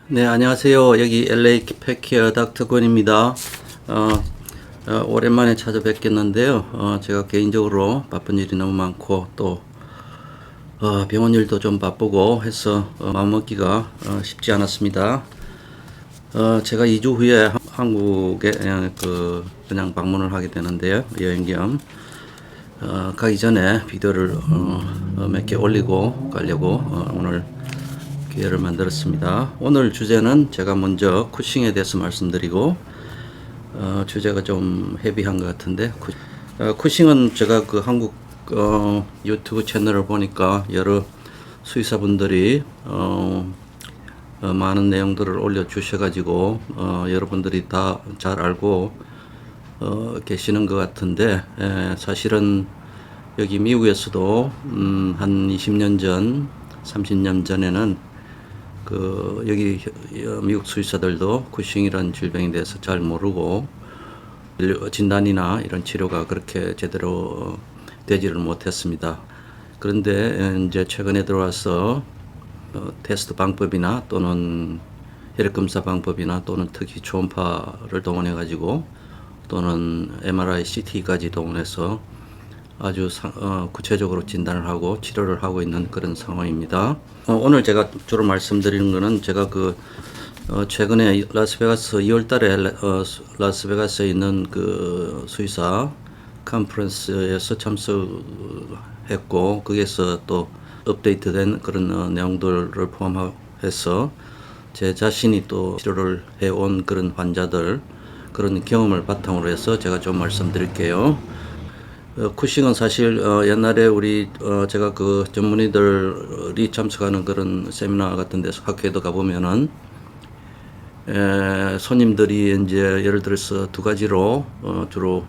네, 안녕하세요. 여기 LA 펫케어 닥터 권입니다. 오랜만에 찾아뵙겠는데요. 제가 개인적으로 바쁜 일이 너무 많고 또 병원 일도 좀 바쁘고 해서 마음먹기가 쉽지 않았습니다. 제가 2주 후에 한국에 그냥 방문을 하게 되는데요. 여행 겸 가기 전에 비디오를 몇 개 올리고 가려고 오늘 기회를 만들었습니다. 오늘 주제는 제가 먼저 쿠싱에 대해서 말씀드리고 주제가 좀 헤비한 것 같은데 쿠싱은 제가 그 한국 유튜브 채널을 보니까 여러 수의사분들이 많은 내용들을 올려주셔가지고 여러분들이 다 잘 알고 계시는 것 같은데 사실은 여기 미국에서도 한 20년 전, 30년 전에는 여기 미국 수의사들도 쿠싱이라는 질병에 대해서 잘 모르고 진단이나 이런 치료가 그렇게 제대로 되지를 못했습니다. 그런데 이제 최근에 들어와서 테스트 방법이나 또는 혈액 검사 방법이나 또는 특히 초음파를 동원해 가지고 또는 MRI, CT까지 동원해서 아주 구체적으로 진단을 하고 치료를 하고 있는 그런 상황입니다. 오늘 제가 주로 말씀드리는 것은 제가 최근에 라스베가스 2월 달에 라스베가스에 있는 그 수의사 컨퍼런스에서 참석했고 거기에서 또 업데이트된 그런 내용들을 포함해서 제 자신이 또 치료를 해온 그런 환자들 그런 경험을 바탕으로 해서 제가 좀 말씀드릴게요. 쿠싱은 사실 옛날에 우리 제가 그 전문의들이 참석하는 그런 세미나 같은 데서 학회도 가보면은 손님들이 이제 예를 들어서 두 가지로 주로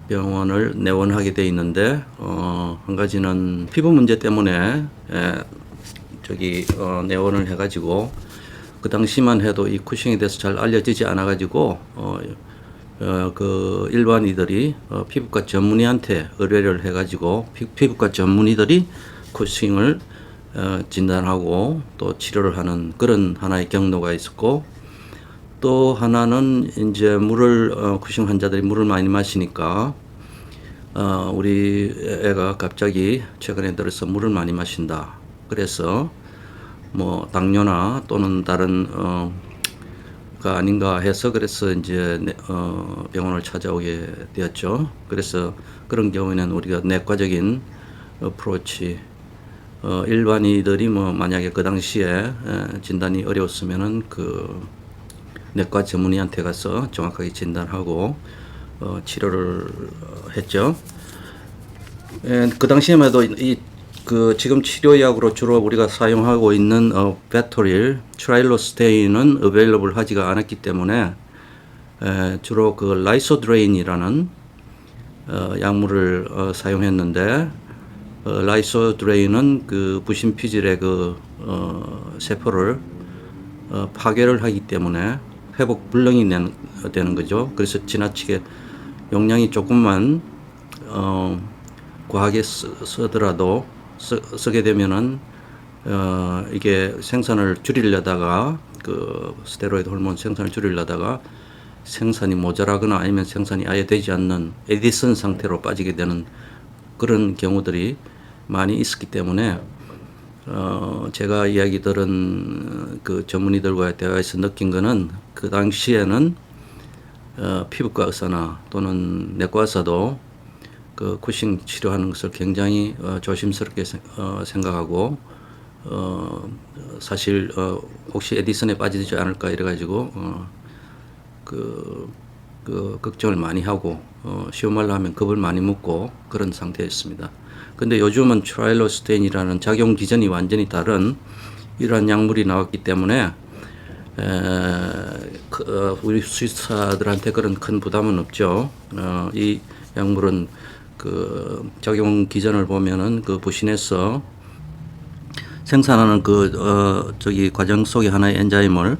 병원을 내원하게 돼 있는데 한 가지는 피부 문제 때문에 내원을 해가지고 그 당시만 해도 이 쿠싱에 대해서 잘 알려지지 않아가지고 그 일반인들이 피부과 전문의한테 의뢰를 해가지고 피부과 전문의들이 쿠싱을 진단하고 또 치료를 하는 그런 하나의 경로가 있었고 또 하나는 이제 쿠싱 환자들이 물을 많이 마시니까 우리 애가 갑자기 최근에 들어서 물을 많이 마신다. 그래서 뭐 당뇨나 또는 다른 가 아닌가 해서 그래서 이제 병원을 찾아오게 되었죠. 그래서 그런 경우에는 우리가 내과적인 어프로치 일반인들이 뭐 만약에 그 당시에 진단이 어려웠으면은 그 내과 전문의한테 가서 정확하게 진단하고 치료를 했죠. 그 당시에만 해도 지금 치료약으로 주로 우리가 사용하고 있는 베토릴, 트라일로스테인은 어베일러블 하지가 않았기 때문에 주로 그 라이소드레인이라는 약물을 사용했는데 라이소드레인은 그 부신 피질의 그 세포를 파괴를 하기 때문에 회복 불능이 되는 거죠. 그래서 지나치게 용량이 조금만 과하게 쓰더라도 쓰게 되면은 이게 생산을 줄이려다가 그 스테로이드 호르몬 생산을 줄이려다가 생산이 모자라거나 아니면 생산이 아예 되지 않는 에디슨 상태로 빠지게 되는 그런 경우들이 많이 있었기 때문에 제가 이야기 들은 그 전문의들과의 대화에서 느낀 거는 그 당시에는 피부과 의사나 또는 내과 의사도 그 쿠싱 치료하는 것을 굉장히 조심스럽게 생각하고 사실 혹시 에디슨에 빠지지 않을까 이래가지고 그 걱정을 많이 하고 쉬운 말로 하면 겁을 많이 먹고 그런 상태였습니다. 근데 요즘은 트라일로스테인이라는 작용 기전이 완전히 다른 이러한 약물이 나왔기 때문에 우리 수의사들한테 그런 큰 부담은 없죠. 이 약물은 그 작용 기전을 보면은 그 부신에서 생산하는 과정 속에 하나의 엔자임을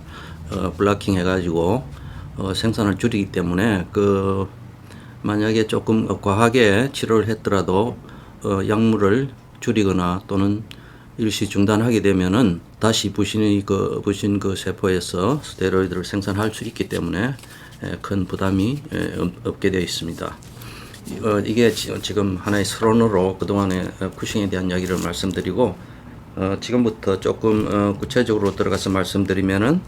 블락킹 해가지고 생산을 줄이기 때문에 만약에 조금 과하게 치료를 했더라도 약물을 줄이거나 또는 일시 중단하게 되면은 다시 부신 그 세포에서 스테로이드를 생산할 수 있기 때문에 큰 부담이 없게 되어 있습니다. 이게 지금 하나의 서론으로 그동안의 쿠싱에 대한 이야기를 말씀드리고, 지금부터 조금 구체적으로 들어가서 말씀드리면은,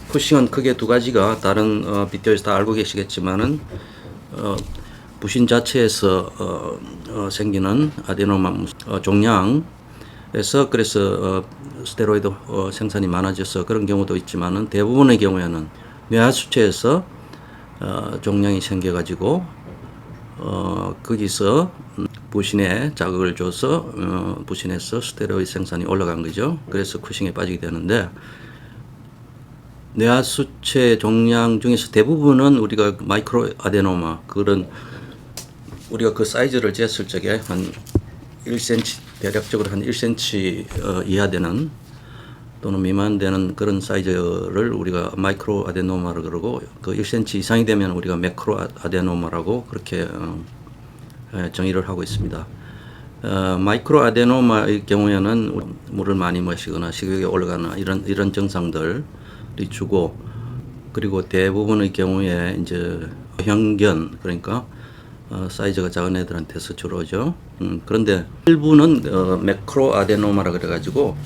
쿠싱은 크게 두 가지가 다른 비디오에서 다 알고 계시겠지만은 부신 자체에서 생기는 아데노마 종양에서 그래서 스테로이드 생산이 많아져서 그런 경우도 있지만은 대부분의 경우에는 뇌하수체에서 종양이 생겨가지고 거기서 부신에 자극을 줘서 부신에서 스테로이드 생산이 올라간 거죠. 그래서 쿠싱에 빠지게 되는데, 뇌하수체 종양 중에서 대부분은 우리가 마이크로 아데노마, 그런 우리가 그 사이즈를 쟀을 적에 한 1cm, 대략적으로 한 1cm 이하 되는 또는 미만되는 그런 사이즈를 우리가 마이크로 아데노마라고 그러고, 그 1cm 이상이 되면 우리가 매크로 아데노마라고 그렇게 정의를 하고 있습니다. 마이크로 아데노마의 경우에는 물을 많이 마시거나 식욕이 올라가나 이런 증상들이 주고, 그리고 대부분의 경우에 이제 형견, 그러니까 사이즈가 작은 애들한테서 주로 오죠. 그런데 일부는 매크로 아데노마라 그래가지고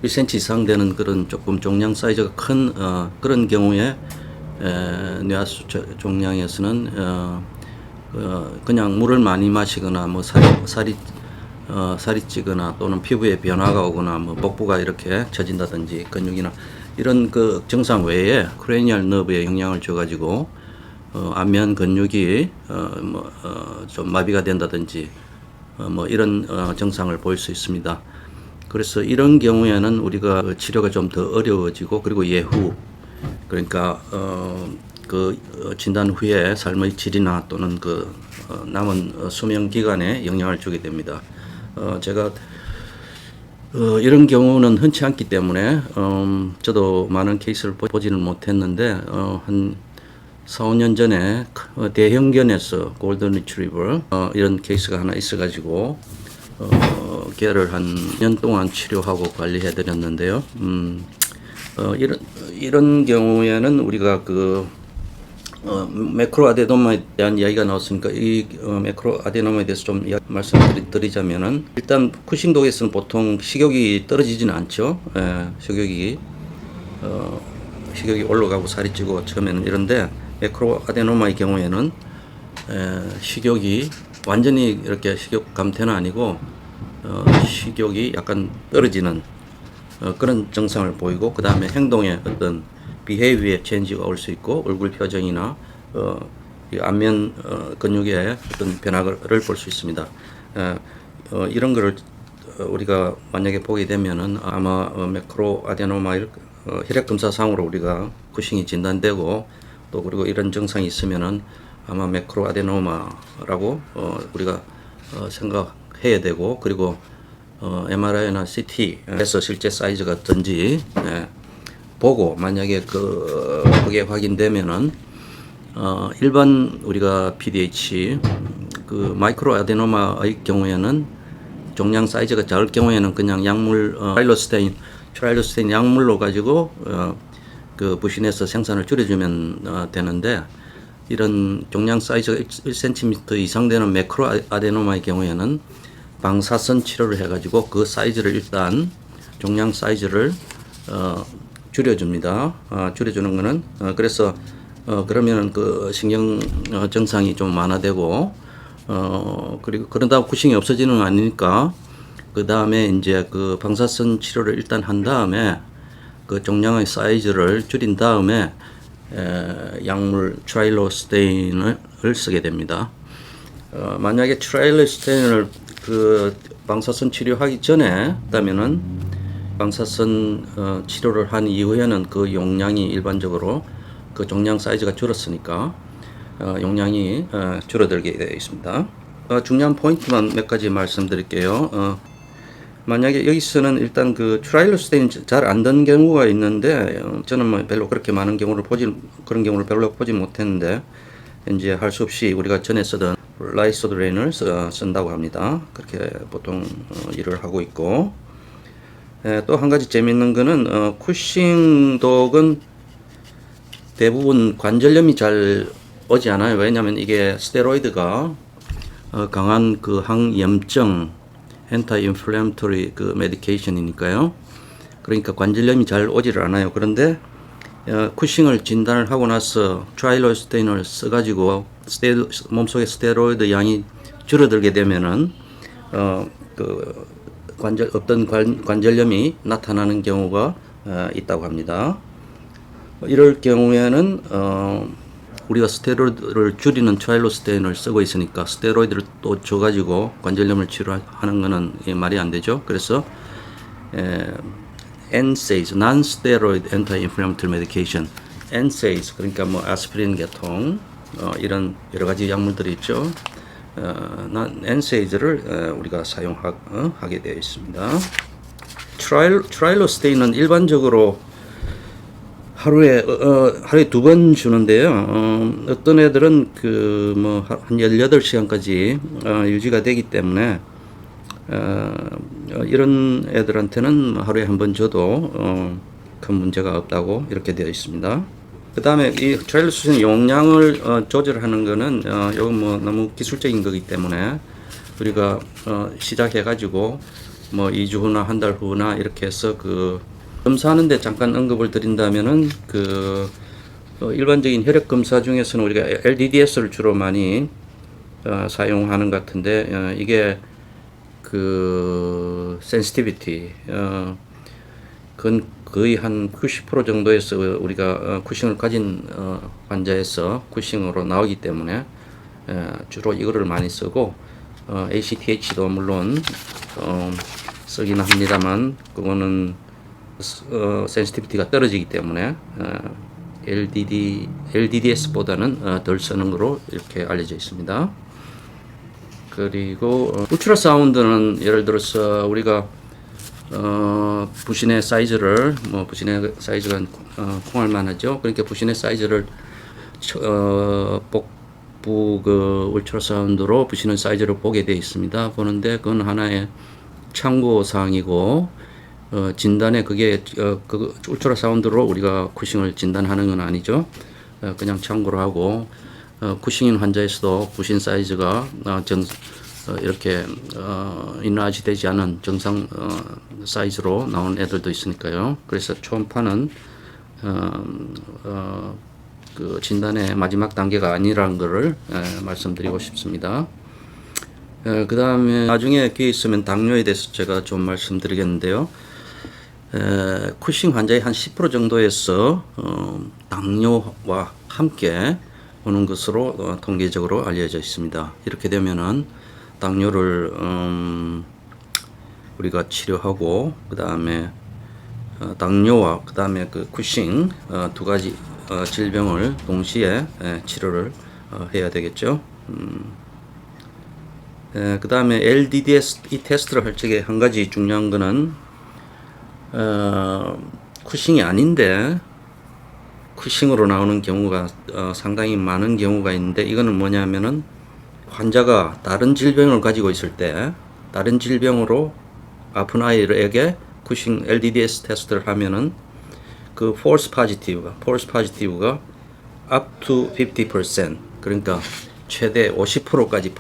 1cm 이상 되는 그런 조금 종양 사이즈가 큰 그런 경우에 뇌하수체 종양에서는 그냥 물을 많이 마시거나 뭐 살이 찌거나 또는 피부에 변화가 오거나 뭐 복부가 이렇게 처진다든지 근육이나 이런 그 증상 외에 크레니얼 너브에 영향을 줘가지고 안면 근육이 좀 마비가 된다든지 뭐 이런 증상을 보일 수 있습니다. 그래서 이런 경우에는 우리가 치료가 좀 더 어려워지고, 그리고 예후, 그러니까 그 진단 후에 삶의 질이나 또는 그 남은 수명 기간에 영향을 주게 됩니다. 제가 이런 경우는 흔치 않기 때문에 저도 많은 케이스를 보지는 못했는데 한 4, 5년 전에 대형견에서 골든 리트리버 이런 케이스가 하나 있어가지고 걔를 한 년 동안 치료하고 관리해 드렸는데요. 이런 경우에는 우리가 그 매크로 아데노마에 대한 이야기가 나왔으니까 이 매크로 아데노마에 대해서 좀 말씀드리자면은, 일단 쿠싱 독에서는 보통 식욕이 떨어지지는 않죠. 식욕이 올라가고 살이 찌고 처음에는 이런데, 매크로 아데노마의 경우에는 식욕이 완전히 이렇게 식욕 감퇴는 아니고 식욕이 약간 떨어지는 그런 증상을 보이고, 그 다음에 행동에 어떤 비헤이비에 체인지가 올 수 있고, 얼굴 표정이나 안면 근육의 어떤 변화를 볼 수 있습니다. 이런 거를 우리가 만약에 보게 되면은 아마 매크로 아데노마일 혈액 검사상으로 우리가 쿠싱이 진단되고, 또 그리고 이런 증상이 있으면은 아마 매크로 아데노마라고 우리가 생각해야 되고, 그리고 MRI나 CT에서 실제 사이즈가 어떤지 보고, 만약에 그게 확인되면은 일반 우리가 PDH 그 마이크로 아데노마의 경우에는 종양 사이즈가 작을 경우에는 그냥 약물 트라일로스테인 약물로 가지고 그 부신에서 생산을 줄여주면 되는데, 이런 종양 사이즈가 1cm 이상 되는 매크로 아데노마의 경우에는 방사선 치료를 해가지고 그 사이즈를 일단 종양 사이즈를 줄여줍니다. 줄여주는 거는 그래서 그러면은 그 신경 증상이 좀 완화되고, 그리고 그러다 쿠싱이 없어지는 건 아니니까 그 다음에 이제 그 방사선 치료를 일단 한 다음에 그 종양의 사이즈를 줄인 다음에 약물 트라일로스테인을 쓰게 됩니다. 만약에 트라일로스테인을 그 방사선 치료하기 전에 했다면은 방사선 치료를 한 이후에는 그 용량이 일반적으로 그 종양 사이즈가 줄었으니까 용량이 줄어들게 되어 있습니다. 중요한 포인트만 몇 가지 말씀드릴게요. 만약에 여기서는 일단 그 트라일로스테인 잘 안 된 경우가 있는데, 저는 뭐 별로 그렇게 많은 경우를 그런 경우를 별로 보지 못했는데, 이제 할 수 없이 우리가 전에 쓰던 라이소드레인을 쓴다고 합니다. 그렇게 보통 일을 하고 있고, 또 한 가지 재밌는 거는 쿠싱 독은 대부분 관절염이 잘 오지 않아요. 왜냐하면 이게 스테로이드가 강한 그 항염증 엔타이 인플레멘토리 그 메디케이션이니까요. 그러니까 관절염이 잘 오지를 않아요. 그런데 쿠싱을 진단을 하고 나서 트라일로스테인을 써가지고 몸속의 스테로이드 양이 줄어들게 되면은 그 어떤 관절염이 나타나는 경우가 있다고 합니다. 이럴 경우에는 우리가 스테로이드를 줄이는 트라일로스테인을 쓰고 있으니까 스테로이드를 또 줘가지고 관절염을 치료하는 것은 말이 안 되죠. 그래서 NSAIDs, Non-Steroid Anti-Inflammatory Medication, NSAIDs 그러니까 뭐 아스피린 계통 이런 여러 가지 약물들이 있죠. NSAIDs를 우리가 사용하게 되어 있습니다. 트라일로스테인은 일반적으로 하루에 2번 주는데요. 어떤 애들은 그 뭐 한 18시간까지 유지가 되기 때문에 이런 애들한테는 하루에 한 번 줘도 큰 문제가 없다고 이렇게 되어 있습니다. 그 다음에 이 트라일로스테인 용량을 조절하는 거는 이건 뭐 너무 기술적인 거기 때문에 우리가 시작해 가지고 뭐 2주 후나 한 달 후나 이렇게 해서 그 검사하는데 잠깐 언급을 드린다면은 그 일반적인 혈액 검사 중에서는 우리가 LDDS를 주로 많이 사용하는 것 같은데 이게 그 센시티비티 그건 거의 한 90% 정도에서 우리가 쿠싱을 가진 환자에서 쿠싱으로 나오기 때문에 주로 이거를 많이 쓰고 ACTH도 물론 쓰긴 합니다만 그거는 센시티비티가 떨어지기 때문에 LDDS보다는 덜 쓰는 거로 이렇게 알려져 있습니다. 그리고 울트라사운드는 예를 들어서 우리가 부신의 사이즈를 부신의 사이즈가 콩알만 하죠. 그러니까 부신의 사이즈를 복부 그 울트라사운드로 부신의 사이즈를 보게 되어 있습니다. 보는데 그건 하나의 참고 사항이고 진단에 그게 그 울트라사운드로 우리가 쿠싱을 진단하는 건 아니죠. 그냥 참고로 하고 쿠싱인 환자에서도 부신 사이즈가 이렇게 인라지 되지 않은 정상 사이즈로 나온 애들도 있으니까요. 그래서 초음파는 그 진단의 마지막 단계가 아니라는 것을 말씀드리고 싶습니다. 그 다음에 나중에 기회 있으면 당뇨에 대해서 제가 좀 말씀드리겠는데요. 쿠싱 환자의 한 10% 정도에서 당뇨와 함께 오는 것으로 통계적으로 알려져 있습니다. 이렇게 되면은 당뇨를 우리가 치료하고 그 다음에 당뇨와 그 다음에 그 쿠싱 두 가지 질병을 동시에 치료를 해야 되겠죠. 그 다음에 LDDS 이 테스트를 할 적에 한 가지 중요한 거는 쿠싱이 아닌데 쿠싱으로 나오는 경우가 상당히 많은 경우가 있는데 이거는 뭐냐면은 환자가 다른 질병을 가지고 있을 때 다른 질병으로 아픈 아이에게 쿠싱 LDDS 테스트를 하면은 그 false positive가 up to 50% 그러니까 최대 50%까지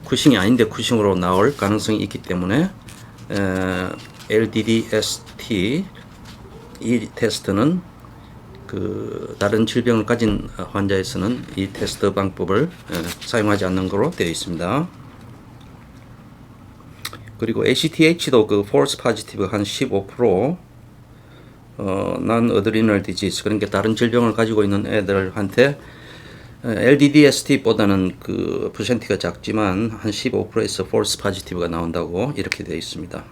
쿠싱이 아닌데 쿠싱으로 나올 가능성이 있기 때문에 LDDST 이 테스트는 그 다른 질병을 가진 환자에서는 이 테스트 방법을 사용하지 않는 것으로 되어 있습니다. 그리고 ACTH도 그 false positive 한 15% non-adrenal disease 그러니까 다른 질병을 가지고 있는 애들한테 LDDST보다는 그 퍼센티가 작지만 한 15%에서 false positive가 나온다고 이렇게 되어 있습니다.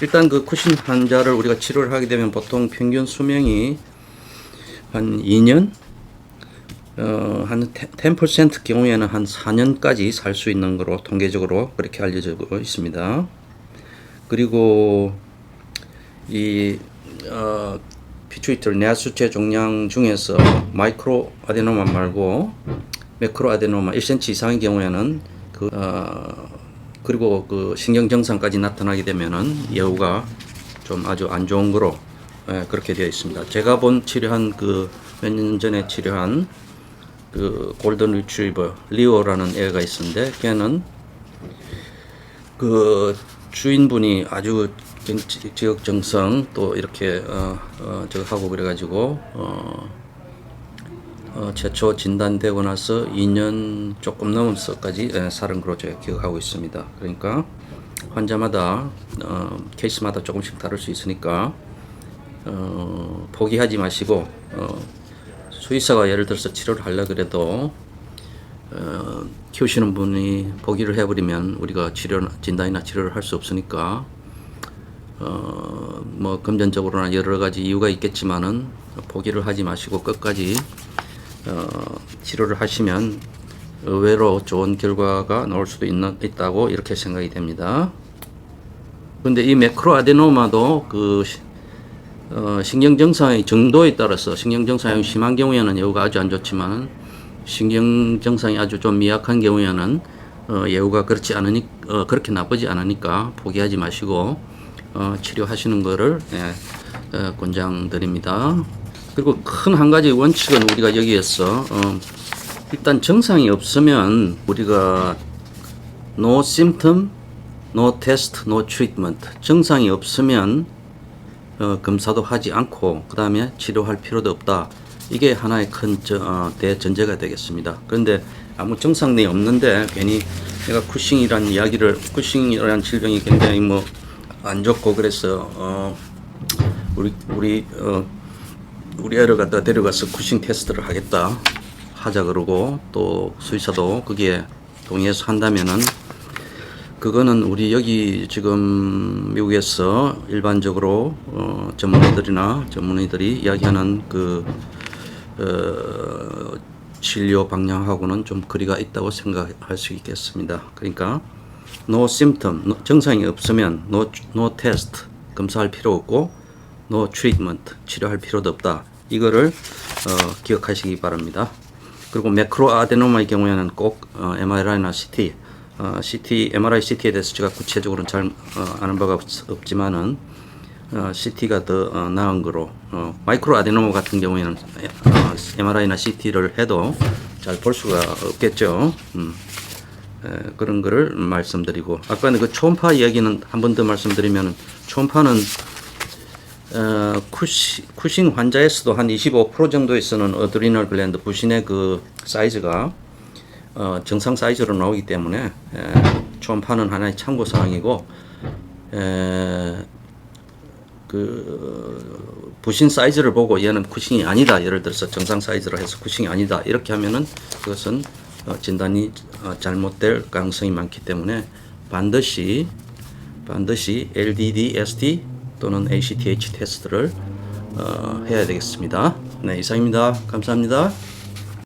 일단 그 쿠싱 환자를 우리가 치료를 하게 되면 보통 평균 수명이 한 2년, 한 10% 경우에는 한 4년까지 살 수 있는 거로 통계적으로 그렇게 알려져 있습니다. 그리고 이 피추이터리 뇌수체 종양 중에서 마이크로 아데노마 말고 매크로 아데노마 1cm 이상의 경우에는 그리고 그 신경 증상까지 나타나게 되면은 예후가 좀 아주 안 좋은 거로 그렇게 되어 있습니다. 제가 치료한 몇 년 전에 치료한 그 골든 리트리버 리오라는 애가 있었는데, 걔는 그 주인분이 아주 지역정성 또 이렇게 저거 하고 그래가지고 최초 진단되고 나서 2년 조금 넘어서까지 살은 걸로 제가 기억하고 있습니다. 그러니까 환자마다 케이스마다 조금씩 다를 수 있으니까 포기하지 마시고, 수의사가 예를 들어서 치료를 하려 그래도 키우시는 분이 포기를 해버리면 우리가 진단이나 치료를 할 수 없으니까 뭐 금전적으로나 여러 가지 이유가 있겠지만은 포기를 하지 마시고 끝까지 치료를 하시면 의외로 좋은 결과가 나올 수도 있다고 이렇게 생각이 됩니다. 그런데 이 매크로 아데노마도 신경 증상의 정도에 따라서 신경 증상이 심한 경우에는 예후가 아주 안 좋지만, 신경 증상이 아주 좀 미약한 경우에는 예후가 그렇게 나쁘지 않으니까 포기하지 마시고 치료하시는 것을 권장드립니다. 그리고 큰 한 가지 원칙은 우리가 여기에서 일단 증상이 없으면 우리가 no symptom, no test, no treatment, 증상이 없으면 검사도 하지 않고 그 다음에 치료할 필요도 없다. 이게 하나의 큰 대전제가 되겠습니다. 그런데 아무 증상이 없는데 괜히 내가 쿠싱이라는 질병이 굉장히 안 좋고 그래서 우리 애를 갖다 데려가서 쿠싱 테스트를 하자 그러고, 또 수의사도 거기에 동의해서 한다면은 그거는 우리 여기 지금 미국에서 일반적으로 전문의들이 이야기하는 진료 방향하고는 좀 거리가 있다고 생각할 수 있겠습니다. 그러니까 no symptom, 증상이 없으면 no test, 검사할 필요 없고 no treatment, 치료할 필요도 없다. 이거를 기억하시기 바랍니다. 그리고 매크로 아데노마의 경우에는 꼭 MRI나 CT, MRI, CT에 대해서 제가 구체적으로는 잘 아는 바가 없지만은 CT가 더 나은 거로, 마이크로 아데노마 같은 경우에는 MRI나 CT를 해도 잘 볼 수가 없겠죠. 그런 거를 말씀드리고, 아까 그 초음파 이야기는 한 번 더 말씀드리면, 초음파는 쿠싱 환자에서도 한 25% 정도에서는 어드리널 글랜드 부신의 그 사이즈가 정상 사이즈로 나오기 때문에 초음파는 하나의 참고 사항이고, 그 부신 사이즈를 보고 얘는 쿠싱이 아니다, 예를 들어서 정상 사이즈로 해서 쿠싱이 아니다 이렇게 하면은 그것은 진단이 잘못될 가능성이 많기 때문에 반드시 LDD, ST 또는 ACTH 테스트를 해야 되겠습니다. 네, 이상입니다. 감사합니다.